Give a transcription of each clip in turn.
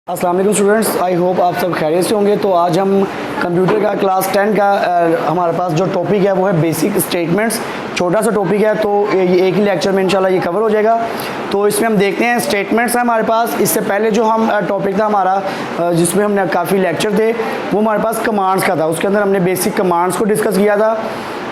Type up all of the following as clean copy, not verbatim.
अस्सलाम वालेकुम students, I hope आप सब खैरियत से होंगे। तो आज हम कंप्यूटर का क्लास 10 का हमारे पास जो टॉपिक है वो है बेसिक स्टेटमेंट्स। छोटा सा टॉपिक है तो एक ही लेक्चर में इंशाल्लाह ये कवर हो जाएगा। तो इसमें हम देखते हैं स्टेटमेंट्स हैं हमारे पास। इससे पहले जो हम टॉपिक था हमारा जिसमें हमने काफ़ी लेक्चर थे वो हमारे पास कमांड्स का था। उसके अंदर हमने बेसिक कमांड्स को डिस्कस किया था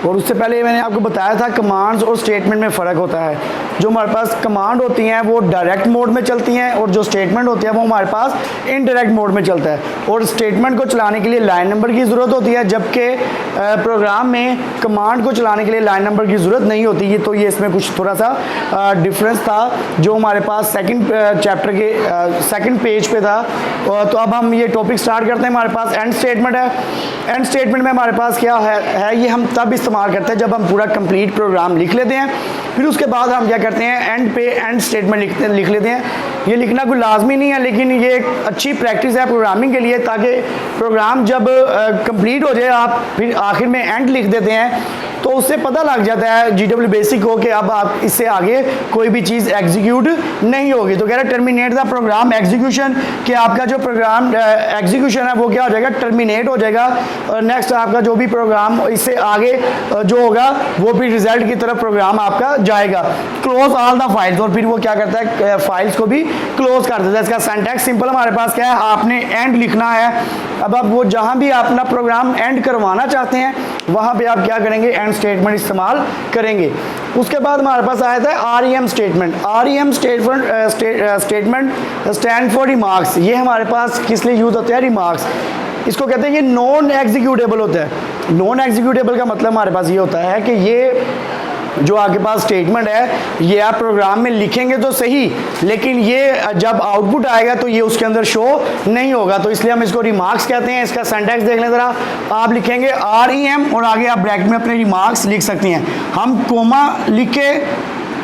और उससे पहले मैंने आपको बताया था कमांड्स और स्टेटमेंट में फ़र्क होता है। जो हमारे पास कमांड होती हैं वो डायरेक्ट मोड में चलती हैं और जो स्टेटमेंट होती है वो हमारे पास इनडायरेक्ट मोड में चलता है। और स्टेटमेंट को चलाने के लिए लाइन नंबर की ज़रूरत होती है, जबकि प्रोग्राम में कमांड को चलाने के लिए लाइन नंबर की ज़रूरत नहीं होती है। तो ये इसमें कुछ थोड़ा सा डिफरेंस था जो हमारे पास सेकंड चैप्टर के सेकंड पेज पे था। तो अब हम ये टॉपिक स्टार्ट करते हैं। हमारे पास एंड स्टेटमेंट है। एंड स्टेटमेंट में हमारे पास क्या है ये हम तब इस्तेमाल करते हैं जब हम पूरा कंप्लीट प्रोग्राम लिख लेते हैं। फिर उसके बाद हम क्या करते हैं एंड पे एंड स्टेटमेंट लिख लेते हैं। ये लिखना कोई लाजमी नहीं है, लेकिन ये एक अच्छी प्रैक्टिस है प्रोग्रामिंग के लिए, ताकि प्रोग्राम जब कंप्लीट हो जाए आप फिर आखिर में एंड लिख देते हैं तो उससे पता लग जाता है GW बेसिक हो कि अब आप इससे आगे कोई भी चीज़ एग्जीक्यूट नहीं होगी। तो कह रहे टर्मिनेट द प्रोग्राम एग्जीक्यूशन, कि आपका जो प्रोग्राम एग्जीक्यूशन है वो क्या हो जाएगा, टर्मिनेट हो जाएगा। और नेक्स्ट आपका जो भी प्रोग्राम इससे आगे जो होगा वो भी रिजल्ट की तरफ प्रोग्राम आपका जाएगा। क्लोज ऑल द फाइल्स, और फिर वो क्या करता है फाइल्स को भी क्लोज कर देता है। इसका सिंटैक्स सिंपल हमारे पास क्या है, आपने एंड लिखना है। अब आप वो जहाँ भी आप अपना प्रोग्राम एंड करवाना चाहते हैं वहाँ पे आप क्या करेंगे, एंड स्टेटमेंट इस्तेमाल करेंगे। उसके बाद हमारे पास आया था REM statement. REM statement stand for remarks. ये हमारे पास किस लिए यूज़ होते हैं, रिमार्क्स। इसको कहते हैं ये नॉन एग्जीक्यूटेबल होता है। नॉन एग्जीक्यूटेबल का मतलब हमारे पास ये होता है कि ये जो आपके पास स्टेटमेंट है ये आप प्रोग्राम में लिखेंगे तो सही, लेकिन ये जब आउटपुट आएगा तो ये उसके अंदर शो नहीं होगा। तो इसलिए हम इसको रिमार्क्स कहते हैं। इसका सिंटैक्स देख लें ज़रा। आप लिखेंगे REM और आगे आप ब्रैकेट में अपने रिमार्क्स लिख सकते हैं। हम कोमा लिख के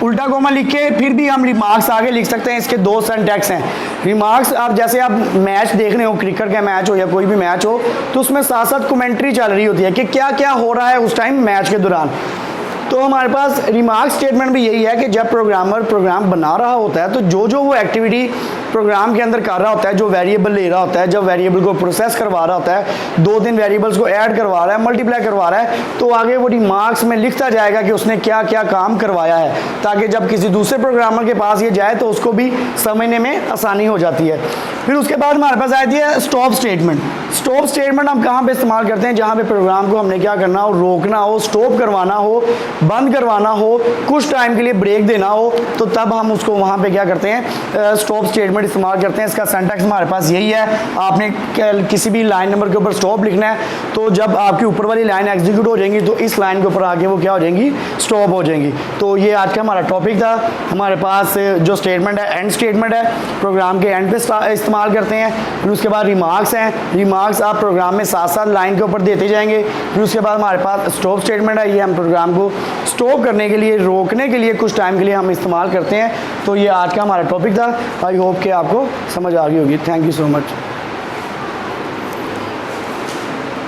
उल्टा कोमा लिख के फिर भी हम रिमार्क्स आगे लिख सकते हैं। इसके दो सिंटैक्स हैं। रिमार्क्स आप जैसे आप मैच देख रहे हो, क्रिकेट का मैच हो या कोई भी मैच हो, तो उसमें साथ साथ कमेंट्री चल रही होती है कि क्या क्या हो रहा है उस टाइम मैच के दौरान। तो हमारे पास रिमार्क स्टेटमेंट भी यही है कि जब प्रोग्रामर प्रोग्राम बना रहा होता है तो जो वो एक्टिविटी प्रोग्राम के अंदर कर रहा होता है, जो वेरिएबल ले रहा होता है, जब वेरिएबल को प्रोसेस करवा रहा होता है, 2-3 वेरिएबल्स को ऐड करवा रहा है, मल्टीप्लाई करवा रहा है, तो आगे वो रिमार्क्स में लिखता जाएगा कि उसने क्या क्या काम करवाया है, ताकि जब किसी दूसरे प्रोग्रामर के पास ये जाए तो उसको भी समझने में आसानी हो जाती है। फिर उसके बाद हमारे पास आती है स्टॉप स्टेटमेंट। स्टॉप स्टेटमेंट हम कहाँ पे इस्तेमाल करते हैं, जहाँ पे प्रोग्राम को हमने क्या करना हो, रोकना हो, स्टॉप करवाना हो, बंद करवाना हो, कुछ टाइम के लिए ब्रेक देना हो, तो तब हम उसको वहाँ पे क्या करते हैं, स्टॉप स्टेटमेंट इस्तेमाल करते हैं। इसका सिंटैक्स हमारे पास यही है। आपने किसी भी लाइन नंबर के ऊपर स्टॉप लिखना है तो जब आपकी ऊपर वाली लाइन एग्जीक्यूट हो जाएंगी तो इस लाइन के ऊपर आगे वो क्या हो जाएंगी, स्टॉप हो जाएंगी। तो ये आज का हमारा टॉपिक था। हमारे पास जो स्टेटमेंट है एंड स्टेटमेंट है, प्रोग्राम के एंड पे इस्तेमाल करते हैं। फिर उसके बाद रिमार्क्स हैं। रिमार्क्स आप प्रोग्राम में साथ साथ लाइन के ऊपर देते जाएंगे। फिर उसके बाद हमारे पास स्टॉप स्टेटमेंट है। ये हम प्रोग्राम को स्टॉप करने के लिए, रोकने के लिए, कुछ टाइम के लिए हम इस्तेमाल करते हैं। तो ये आज का हमारा टॉपिक था। आई होप कि आपको समझ आ गई होगी। Thank you so much.